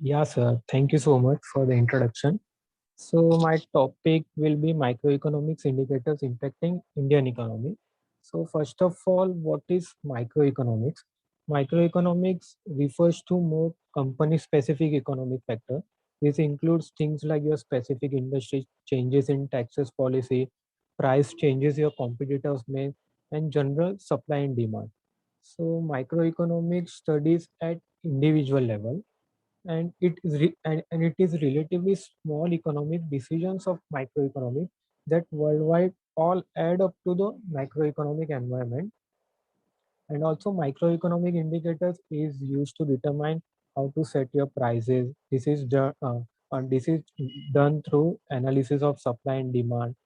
Yeah, sir. Thank you so much for the introduction. So my topic will be microeconomics indicators impacting Indian economy. So first of all, what is microeconomics? Microeconomics refers to more company-specific economic factor. This includes things like your specific industry changes in taxes policy, price changes your competitors make, and general supply and demand. So microeconomics studies at individual level and and it is relatively small economic decisions of microeconomic that worldwide all add up to the macroeconomic environment. And also microeconomic indicators is used to determine how to set your prices. This is done through analysis of supply and demand.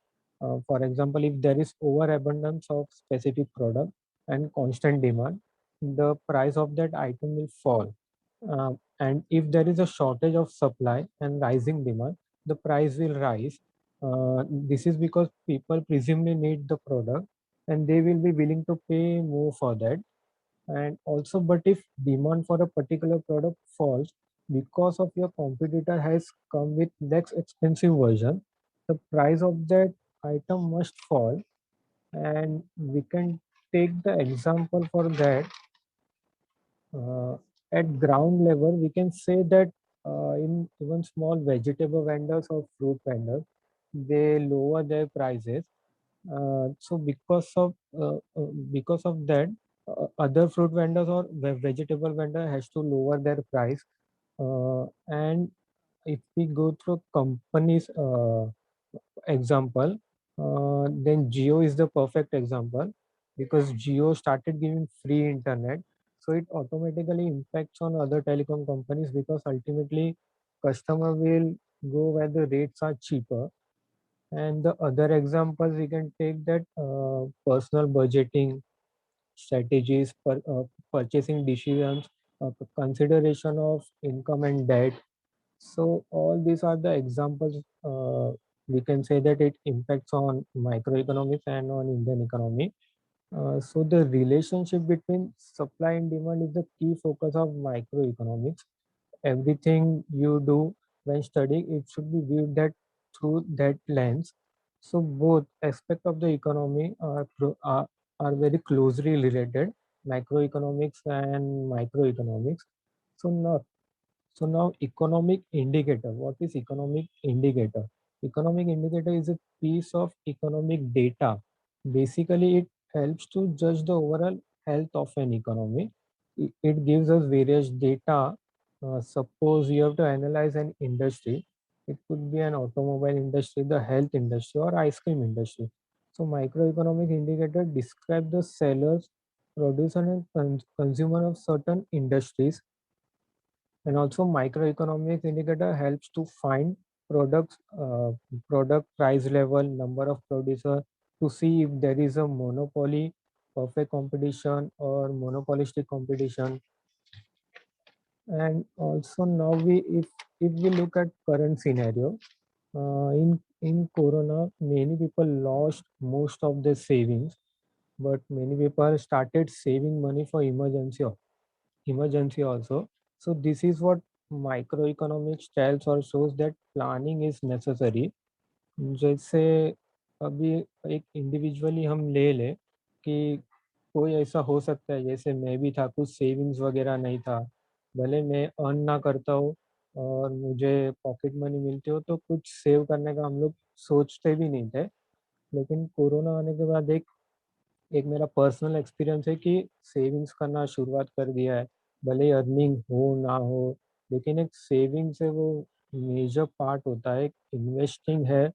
For example, if there is overabundance of specific product and constant demand, the price of that item will fall. And if there is a shortage of supply and rising demand, the price will rise. This is because people presumably need the product and they will be willing to pay more for that. And also, but if demand for a particular product falls because of your competitor has come with less expensive version, the price of that item must fall. And we can take the example for that. uh, at ground level, we can say that in even small vegetable vendors or fruit vendors, they lower their prices. So because of that, other fruit vendors or vegetable vendor has to lower their price. And if we go through companies example, then Geo is the perfect example because Geo started giving free internet, so it automatically impacts on other telecom companies because ultimately customer will go where the rates are cheaper. And the other examples we can take that personal budgeting strategies, purchasing decisions, consideration of income and debt. So all these are the examples. We can say that it impacts on microeconomics and on Indian economy. So the relationship between supply and demand is the key focus of microeconomics. Everything you do when studying, it should be viewed that through that lens. So both aspects of the economy are very closely related, macroeconomics and microeconomics. So now economic indicator. What is economic indicator? Economic indicator is a piece of economic data. Basically, it helps to judge the overall health of an economy. It gives us various data. Suppose you have to analyze an industry. It could be an automobile industry, the health industry, or ice cream industry. So microeconomic indicator describe the sellers, producer, and consumer of certain industries. And also microeconomics indicator helps to find products, product price level, number of producer, to see if there is a monopoly, perfect competition, or monopolistic competition. And also now if we look at current scenario, in corona many people lost most of their savings, but many people started saving money for emergency also. So this is what microeconomics tells or shows that planning is necessary. जैसे अभी एक individually हम ले लें कि कोई ऐसा हो सकता है, जैसे मैं भी था, कुछ सेविंग्स वगैरह नहीं था, भले मैं अर्न ना करता हूँ और मुझे पॉकेट मनी मिलती हो तो कुछ सेव करने का हम लोग सोचते भी नहीं थे। लेकिन कोरोना आने के बाद एक एक मेरा पर्सनल एक्सपीरियंस है कि सेविंग्स करना शुरुआत कर दिया है। भले ही अर्निंग हो ना हो, लेकिन एक सेविंग से वो मेजर पार्ट होता है, इन्वेस्टिंग है,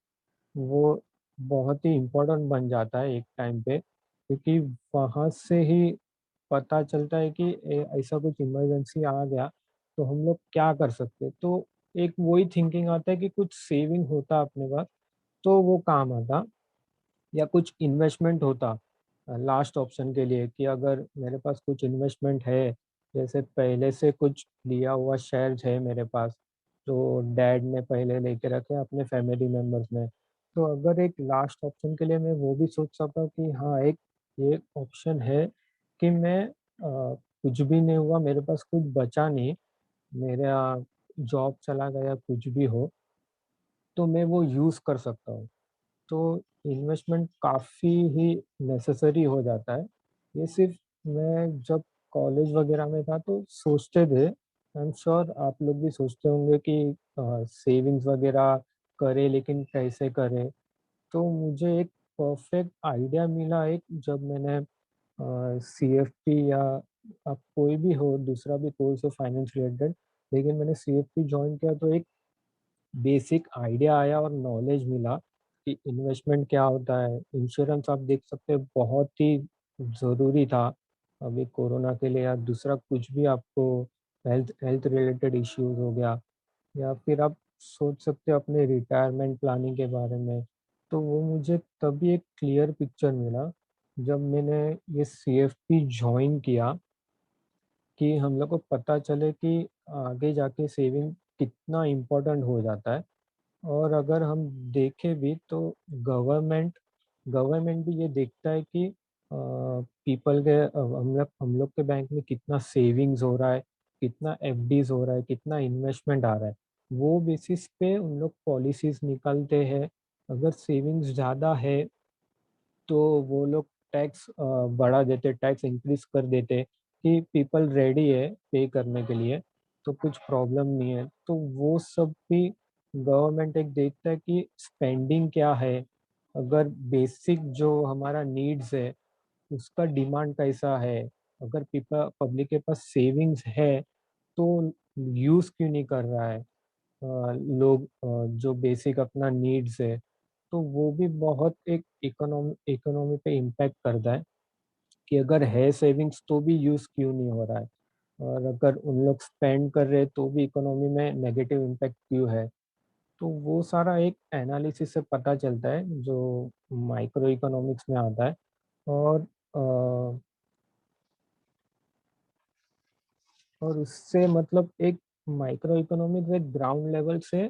वो बहुत ही इम्पोर्टेंट बन जाता है एक टाइम पे, क्योंकि वहाँ से ही पता चलता है कि ऐसा कुछ इमरजेंसी आ गया तो हम लोग क्या कर सकते हैं। तो एक वही थिंकिंग आता है कि कुछ सेविंग होता अपने पास तो वो काम आता, या कुछ इन्वेस्टमेंट होता लास्ट ऑप्शन के लिए, कि अगर मेरे पास कुछ इन्वेस्टमेंट है, जैसे पहले से कुछ लिया हुआ शेयर्स है मेरे पास, तो डैड ने पहले लेके रखे अपने फैमिली मेम्बर्स में, तो अगर एक लास्ट ऑप्शन के लिए मैं वो भी सोच सकता हूँ कि हाँ एक ये ऑप्शन है कि मैं कुछ भी नहीं हुआ, मेरे पास कुछ बचा नहीं, मेरा जॉब चला गया कुछ भी हो, तो मैं वो यूज़ कर सकता हूँ। तो इन्वेस्टमेंट काफ़ी ही नेसेसरी हो जाता है। ये सिर्फ़ मैं जब कॉलेज वगैरह में था तो सोचते थे, आई एम श्योर आप लोग भी सोचते होंगे कि सेविंग्स वगैरह करें, लेकिन कैसे करें? तो मुझे एक परफेक्ट आइडिया मिला एक, जब मैंने सीएफपी या आप कोई भी हो दूसरा भी कोर्स हो फाइनेंस रिलेटेड, लेकिन मैंने सीएफपी जॉइन किया तो एक बेसिक आइडिया आया और नॉलेज मिला कि इन्वेस्टमेंट क्या होता है। इंश्योरेंस आप देख सकते हैं बहुत ही ज़रूरी था अभी कोरोना के लिए, या दूसरा कुछ भी आपको हेल्थ हेल्थ रिलेटेड इश्यूज हो गया, या फिर आप सोच सकते हो अपने रिटायरमेंट प्लानिंग के बारे में। तो वो मुझे तभी एक क्लियर पिक्चर मिला जब मैंने ये सीएफपी जॉइन किया, कि हम लोग को पता चले कि आगे जाके सेविंग कितना इम्पोर्टेंट हो जाता है। और अगर हम देखें भी तो गवर्नमेंट गवर्नमेंट भी ये देखता है कि पीपल के हम लोग के बैंक में कितना सेविंग्स हो रहा है, कितना एफडीज हो रहा है, कितना इन्वेस्टमेंट आ रहा है। वो बेसिस पे उन लोग पॉलिसीज निकालते हैं। अगर सेविंग्स ज़्यादा है तो वो लोग टैक्स बढ़ा देते, टैक्स इंक्रीज कर देते कि पीपल रेडी है पे करने के लिए, तो कुछ प्रॉब्लम नहीं है। तो वो सब भी गवर्नमेंट एक देखता है कि स्पेंडिंग क्या है, अगर बेसिक जो हमारा नीड्स है उसका डिमांड कैसा है, अगर पीपल पब्लिक के पास सेविंग्स है तो यूज़ क्यों नहीं कर रहा है लोग जो बेसिक अपना नीड्स है। तो वो भी बहुत एक इकोनॉमी इकोनॉमी पे इम्पैक्ट करता है कि अगर है सेविंग्स तो भी यूज़ क्यों नहीं हो रहा है, और अगर उन लोग स्पेंड कर रहे हैं तो भी इकोनॉमी में नेगेटिव इम्पैक्ट क्यों है। तो वो सारा एक एनालिसिस से पता चलता है जो माइक्रो इकोनॉमिक्स में आता है। और अ, और उससे मतलब एक माइक्रो इकोनॉमिक्स एक ग्राउंड लेवल से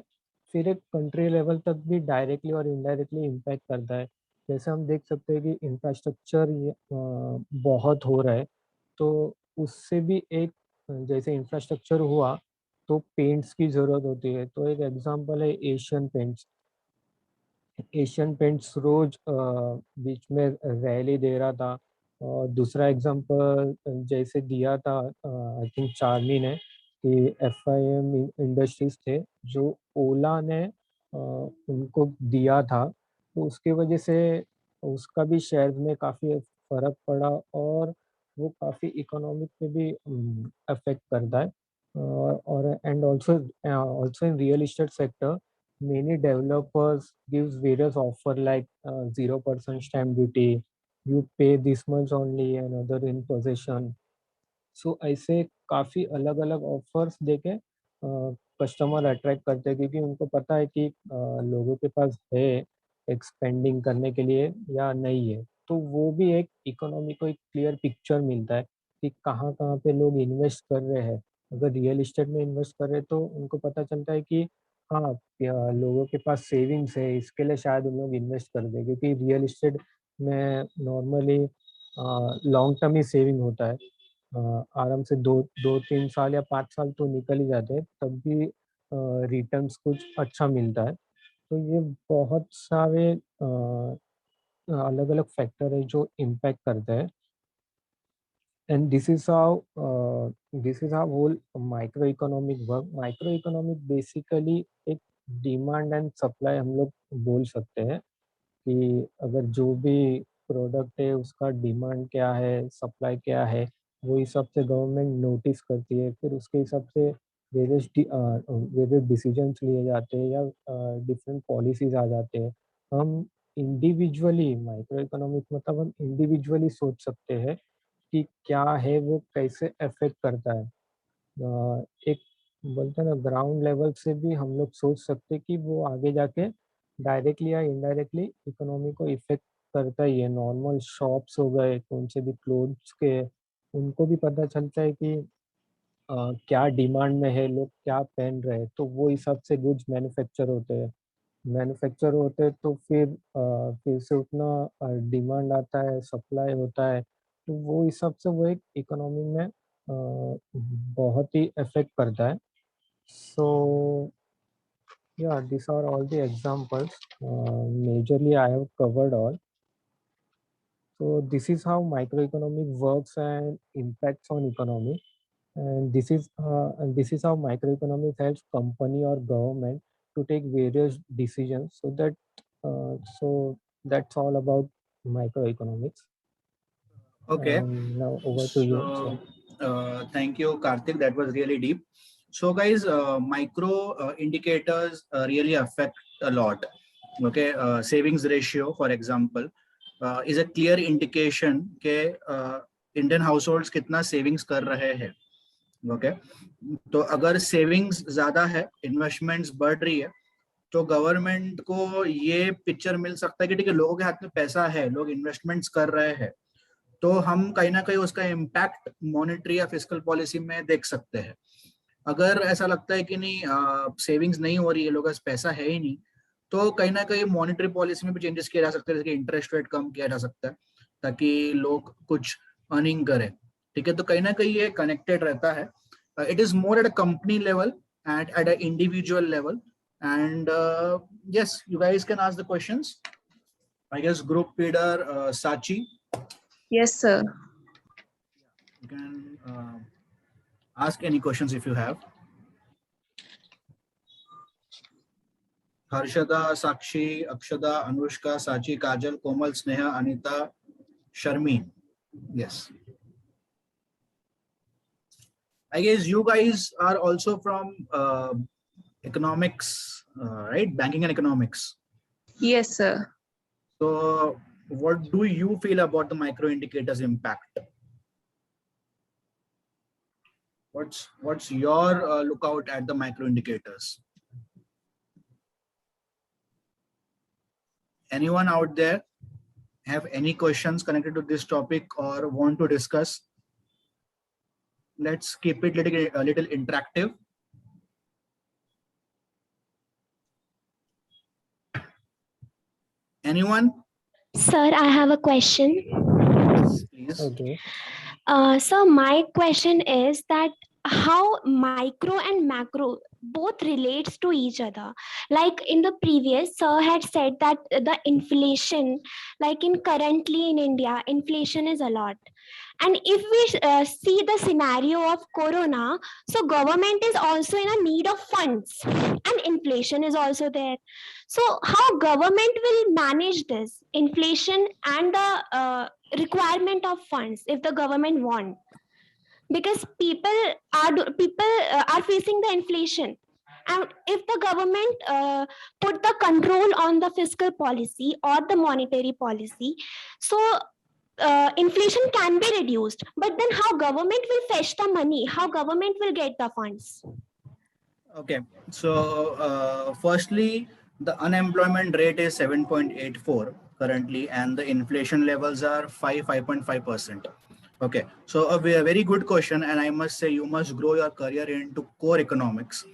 फिर एक कंट्री लेवल तक भी डायरेक्टली और इनडायरेक्टली इम्पैक्ट करता है। जैसे हम देख सकते हैं कि इंफ्रास्ट्रक्चर बहुत हो रहा है, तो उससे भी एक जैसे इंफ्रास्ट्रक्चर हुआ तो पेंट्स की ज़रूरत होती है। तो एक एग्जांपल है एशियन पेंट्स। एशियन पेंट्स रोज बीच में रैली दे रहा था। और दूसरा एग्जांपल जैसे दिया था आई थिंक चार्ली ने, कि एफआईएम इंडस्ट्रीज थे जो ओला ने उनको दिया था, तो उसकी वजह से उसका भी शेयर में काफ़ी फर्क पड़ा, और वो काफ़ी इकोनॉमिक पे भी अफेक्ट करता है। और and also in real estate sector many developers gives various offer like 0% stamp duty, you pay this much only, and other in possession। सो ऐसे काफ़ी अलग-अलग ऑफ़र्स देके कस्टमर अट्रैक्ट करते हैं, क्योंकि उनको पता है कि लोगों के पास है एक्सपेंडिंग करने के लिए या नहीं है। तो वो भी एक इकोनॉमी को एक क्लियर पिक्चर मिलता है कि कहाँ-कहाँ पे लोग इन्वेस्ट कर रहे हैं। अगर रियल एस्टेट में इन्वेस्ट कर रहे हैं तो उनको पता चलता है कि हाँ, लोगों के पास सेविंग्स है, इसके लिए शायद उन लोग इन्वेस्ट कर दें, क्योंकि रियल एस्टेट में नॉर्मली लॉन्ग टर्म ही सेविंग होता है। आराम से 2-3 साल या 5 साल तो निकल ही जाते हैं, तब भी रिटर्न्स कुछ अच्छा मिलता है। तो ये बहुत सारे अलग-अलग फैक्टर है जो इम्पैक्ट करते हैं। And this is how whole micro economic work. Micro economic basically एक डिमांड एंड सप्लाई हम लोग बोल सकते हैं, कि अगर जो भी प्रोडक्ट है उसका डिमांड क्या है, सप्लाई क्या है, वो हिसाब से गवर्नमेंट नोटिस करती है। फिर उसके हिसाब से वेरियस डिसीजंस लिए जाते हैं, या डिफरेंट पॉलिसीज़ आ जाते हैं। हम इंडिविजुअली माइक्रो इकोनॉमिक्स मतलब हम इंडिविजुअली सोच सकते हैं कि क्या है, वो कैसे अफ़ेक्ट करता है। एक बोलते हैं ना ग्राउंड लेवल से भी हम लोग सोच सकते हैं कि वो आगे जाके डायरेक्टली या इनडायरेक्टली इकोनॉमी को इफेक्ट करता ही है। नॉर्मल शॉप्स हो गए, कौन से भी क्लोथ्स के, उनको भी पता चलता है कि क्या डिमांड में है, लोग क्या पहन रहे हैं, तो वो हिसाब से गुड्स मैन्युफैक्चर होते हैं। तो फिर से उतना डिमांड आता है, सप्लाई होता है, तो वो हिसाब से वो एक इकोनॉमी में बहुत ही इफ़ेक्ट करता है। So yeah, these are all the examples. Majorly, I have covered all. So this is how microeconomic works and impacts on economy. And this is how microeconomics helps company or government to take various decisions. So that's all about microeconomics. Okay. And now over to you. So, thank you, Karthik. That was really deep. So, guys, micro indicators really affect a lot. Okay, savings ratio, for example, is a clear indication के Indian households कितना savings कर रहे हैं. Okay, तो अगर savings ज़्यादा है, investments बढ़ रही है, तो गवर्नमेंट को ये पिक्चर मिल सकता है कि ठीक है, लोगों के हाथ में पैसा है, लोग इन्वेस्टमेंट्स कर रहे हैं, तो हम कहीं ना कहीं उसका इम्पैक्ट मॉनेटरी या फिस्कल पॉलिसी में देख सकते हैं. अगर ऐसा लगता है कि नहीं, सेविंग्स नहीं हो रही है, लोगों के पास पैसा है ही नहीं, तो कहीं ना कहीं मॉनेटरी पॉलिसी में भी चेंजेस किया जा सकता है, जैसे कि इंटरेस्ट रेट कम किया जा सकता है ताकि लोग कुछ अर्निंग करें. ठीक है, तो कहीं ना कहीं ये कनेक्टेड रहता है. It is more at a company level and at a individual level. And yes, you guys can ask the questions. I guess group leader Sachi, Yes, sir. you can ask any questions if you have. Harshada, Sakshi, Akshada, Anushka, Sachi, Kajal, Komal, Sneha, Anita, Sharmeen. Yes. I guess you guys are also from economics, right? Banking and economics. Yes, sir. So what do you feel about the micro indicators impact? What's your lookout at the micro indicators? Anyone out there have any questions connected to this topic or want to discuss? Let's keep it a little interactive. Anyone? Sir, I have a question. Yes, please. Okay. So my question is that how micro and macro both relates to each other. Like in the previous, sir had said that the inflation, like in currently in India, inflation is a lot. And if we see the scenario of corona, so government is also in a need of funds and inflation is also there. So how government will manage this inflation and the requirement of funds if the government want? Because people are facing the inflation, and if the government put the control on the fiscal policy or the monetary policy, so inflation can be reduced. But then how government will fetch the money, how government will get the funds? Okay, so firstly, the unemployment rate is 7.84 currently, and the inflation levels are 5.5%. Okay, so a very good question, and I must say you must grow your career into core economics,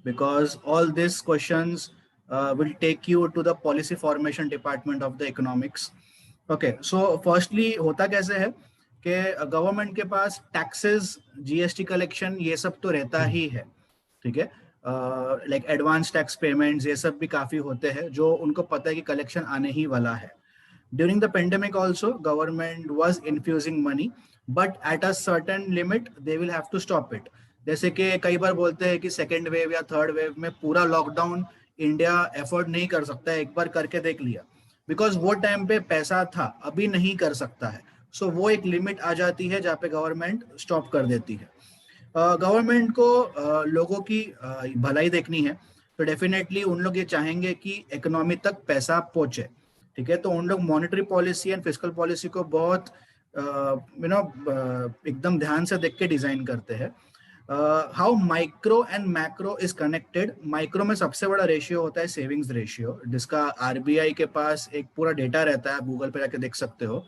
because all these questions will take you to the policy formation department of the economics. Okay, so firstly होता कैसे है कि government के पास taxes, GST collection, ये सब तो रहता ही है. ठीक है, लाइक एडवांस टैक्स पेमेंट्स, ये सब भी काफी होते हैं जो उनको पता है कि कलेक्शन आने ही वाला है. During the pandemic also government was infusing money, but at a certain limit they will have to stop it. जैसे कि कई बार बोलते हैं कि सेकेंड वेव या थर्ड वेव में पूरा लॉकडाउन इंडिया एफोर्ड नहीं कर सकता है, एक बार करके देख लिया, बिकॉज वो टाइम पे पैसा था, अभी नहीं कर सकता है. सो वो एक लिमिट आ जाती है जहाँ पे गवर्नमेंट स्टॉप कर देती है. गवर्नमेंट को लोगों की भलाई देखनी है, तो डेफिनेटली उन लोग ये चाहेंगे कि इकोनॉमी तक पैसा पहुंचे. ठीक है, तो उन लोग monetary policy and fiscal policy को बहुत एकदम ध्यान से देख के डिजाइन करते हैं. How micro and macro is connected. Micro में सबसे बड़ा रेशियो होता है सेविंग्स रेशियो, जिसका आरबीआई के पास एक पूरा डेटा रहता है, गूगल पे जाके देख सकते हो.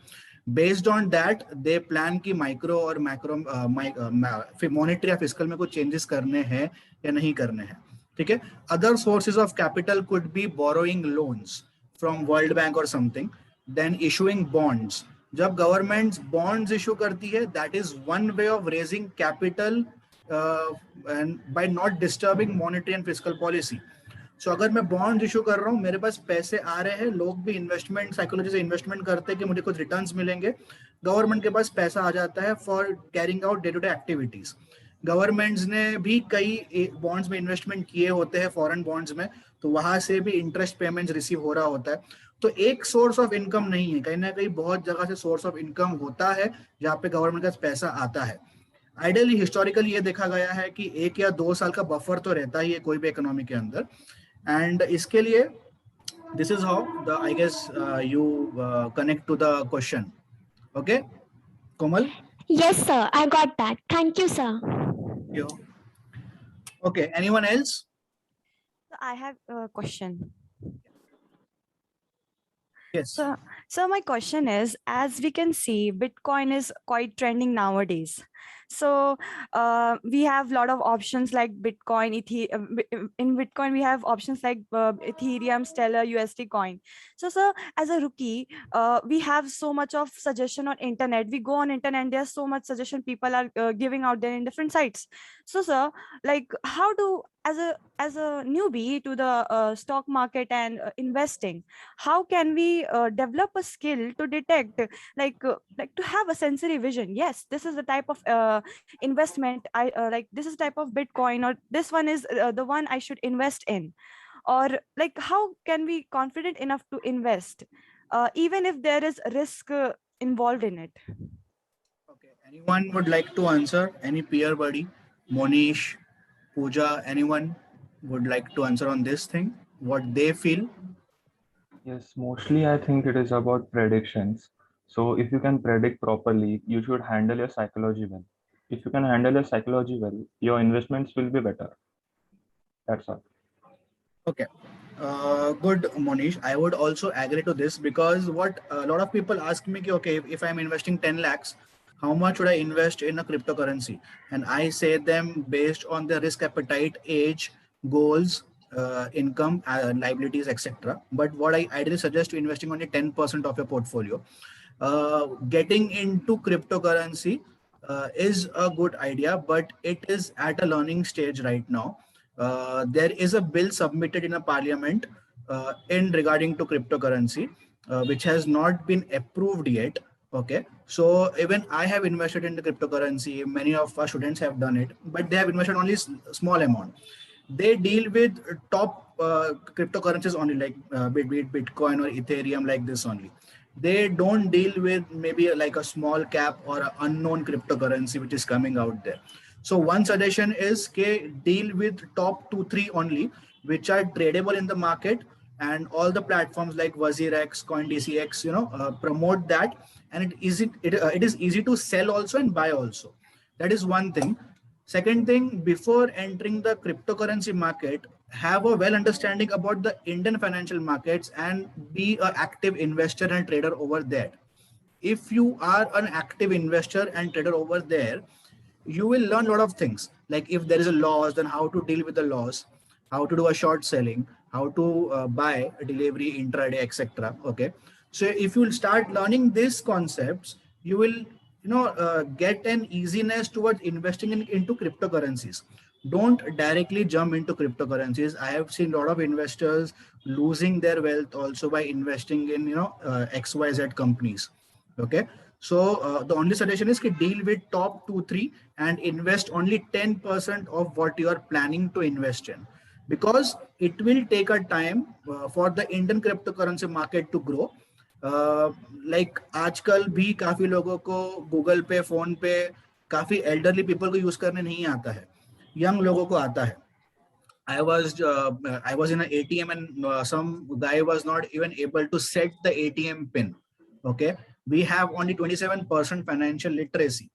Based on that they plan की माइक्रो और मैक्रो मॉनेटरी या फिस्कल में कुछ चेंजेस करने हैं या नहीं करने हैं. ठीक है, other sources of capital could be borrowing loans from world bank और समथिंग, देन इशूइंग बॉन्ड्स. जब गवर्नमेंट बॉन्ड्स इशू करती है, that is one way of raising capital and by not disturbing monetary and fiscal policy. So अगर मैं bond issue कर रहा हूँ, मेरे पास पैसे आ रहे हैं, लोग भी इन्वेस्टमेंट साइकोलॉजी से इन्वेस्टमेंट करते हैं कि मुझे कुछ रिटर्न्स मिलेंगे, गवर्नमेंट के पास पैसा आ जाता है for carrying out day to day activities. Governments ने भी कई बॉन्ड्स में इन्वेस्टमेंट किए होते हैं, फॉरेन बॉन्ड्स में, तो वहां से भी इंटरेस्ट पेमेंट्स रिसीव हो रहा होता है. तो एक सोर्स ऑफ इनकम नहीं है, कहीं ना कहीं बहुत जगह से सोर्स ऑफ इनकम होता है जहाँ पे गवर्नमेंट का पैसा आता है. आइडियली हिस्टोरिकली ये देखा गया है कि 1 या 2 साल का बफर तो रहता ही है कोई भी इकोनॉमी के अंदर. एंड इसके लिए this is how the I guess you connect to the question. Okay Komal? Yes, sir. I got that. Thank you, sir. Okay, anyone else? I have a question. Yes. So my question is, as we can see, Bitcoin is quite trending nowadays. So we have a lot of options like Bitcoin, in Bitcoin we have options like Ethereum, Stellar, USD coin. So as a rookie, we have so much of suggestion on internet. We go on internet, there's so much suggestion people are giving out there in different sites. So sir, like how do, as a newbie to the stock market and investing, how can we develop a skill to detect, like to have a sensory vision? Yes, this is the type of investment I like, this is type of Bitcoin, or this one is the one I should invest in. Or like how can we confident enough to invest even if there is risk involved in it? Okay, anyone would like to answer? Any peer buddy? Monish, Pooja, anyone would like to answer on this thing, what they feel? Yes, mostly I think it is about predictions. So if you can predict properly, you should handle your psychology well. If you can handle your psychology well, your investments will be better. That's all. Okay, good, Monish. I would also agree to this, because what a lot of people ask me, okay, if I'm investing 10 lakhs, how much should I invest in a cryptocurrency? And I say them based on their risk appetite, age, goals, income, liabilities, etc. But what I ideally suggest, to investing only 10% of your portfolio. Getting into cryptocurrency is a good idea, but it is at a learning stage right now. There is a bill submitted in a parliament in regarding to cryptocurrency, which has not been approved yet. Okay, so even I have invested in the cryptocurrency. Many of our students have done it, but they have invested only small amount. They deal with top cryptocurrencies only, like be it Bitcoin or Ethereum, like this only. They don't deal with maybe like a small cap or an unknown cryptocurrency which is coming out there. So one suggestion is deal with top 2-3 only, which are tradable in the market, and all the platforms like WazirX, CoinDCX, promote that, and it is easy to sell also and buy also. That is one thing. Second thing, before entering the cryptocurrency market, have a well understanding about the Indian financial markets and be an active investor and trader over there. If you are an active investor and trader over there, you will learn a lot of things. Like if there is a loss, then how to deal with the loss, how to do a short selling, how to buy a delivery, intraday, etc. Okay. So if you start learning these concepts, you will get an easiness towards investing into cryptocurrencies. Don't directly jump into cryptocurrencies. I have seen a lot of investors losing their wealth also by investing in XYZ companies. Okay, so the only suggestion is to deal with top 2-3 and invest only 10% of what you are planning to invest in, because it will take a time for the Indian cryptocurrency market to grow. Like आजकल भी काफी लोगों को Google पे, phone पे, काफी elderly people को use करने नहीं आता है, यंग लोगों को आता है. I was in an ATM and some guy was not even able to set the ATM pin. Okay, we have only 27% financial literacy.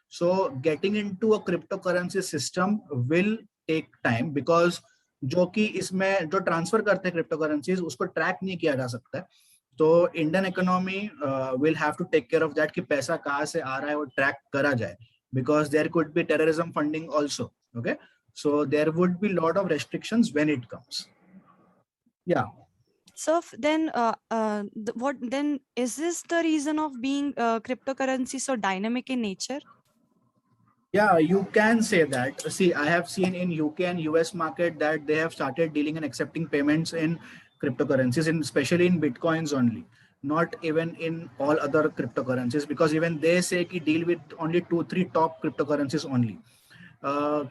So getting into a cryptocurrency system will take time, because जो कि इसमें जो transfer करते हैं cryptocurrencies उसको track नहीं किया जा सकता है. तो Indian economy will have to take care of that कि पैसा कहाँ से आ रहा है वो ट्रैक करा जाए, because there could be terrorism funding also. Okay, so there would be lot of restrictions when it comes. Yeah. So then what then is this the reason of being cryptocurrency so dynamic in nature? Yeah, you can say that. See, I have seen in UK and US market that they have started dealing and accepting payments in cryptocurrencies, in especially in bitcoins only, not even in all other cryptocurrencies, because even they say ki deal with only 2 3 top cryptocurrencies only.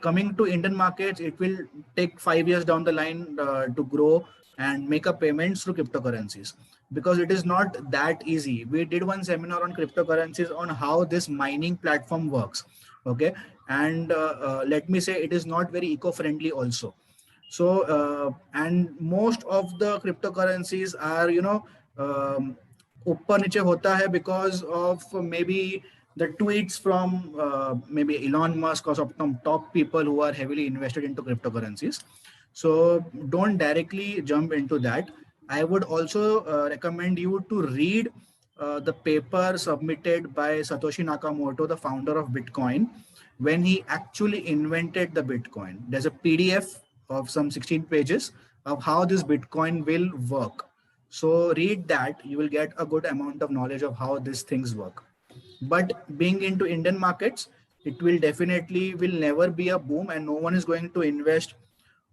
Coming to Indian markets, it will take 5 years down the line to grow and make up payments through cryptocurrencies, because it is not that easy. We did one seminar on cryptocurrencies on how this mining platform works. Okay, and let me say it is not very eco-friendly also. So and most of the cryptocurrencies are, ऊपर नीचे होता है because of maybe the tweets from maybe Elon Musk or some top people who are heavily invested into cryptocurrencies. So don't directly jump into that. I would also recommend you to read the paper submitted by Satoshi Nakamoto, the founder of Bitcoin, when he actually invented the Bitcoin. There's a PDF of some 16 pages of how this Bitcoin will work. So read that, you will get a good amount of knowledge of how these things work. But being into Indian markets, it will definitely will never be a boom, and no one is going to invest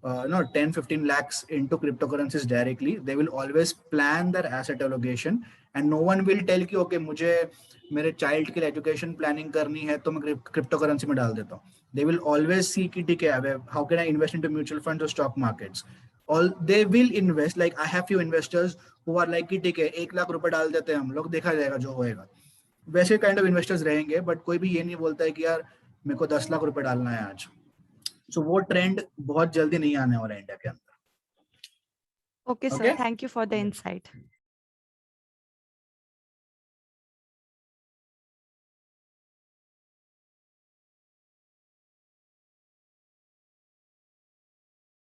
10-15 lakhs into cryptocurrencies directly. They will always plan their asset allocation, and no one will tell कि okay मुझे मेरे child के लिए education planning करनी है तो मैं cryptocurrency में डाल देता हूँ. They will always see कि ठीक है, how can I invest into mutual funds or stock markets. All they will invest, like I have few investors who are like कि ठीक है 1 लाख रुपए डाल देते हैं हम लोग, देखा जाएगा जो होएगा. वैसे काइंड ऑफ इन्वेस्टर्स रहेंगे, बट कोई भी ये नहीं बोलता है कि यार मेरे को 10 लाख रुपए डालना है आज. सो वो ट्रेंड बहुत जल्दी नहीं आने वाला है इंडिया के अंदर. Okay, sir. Okay. Thank you for the insight.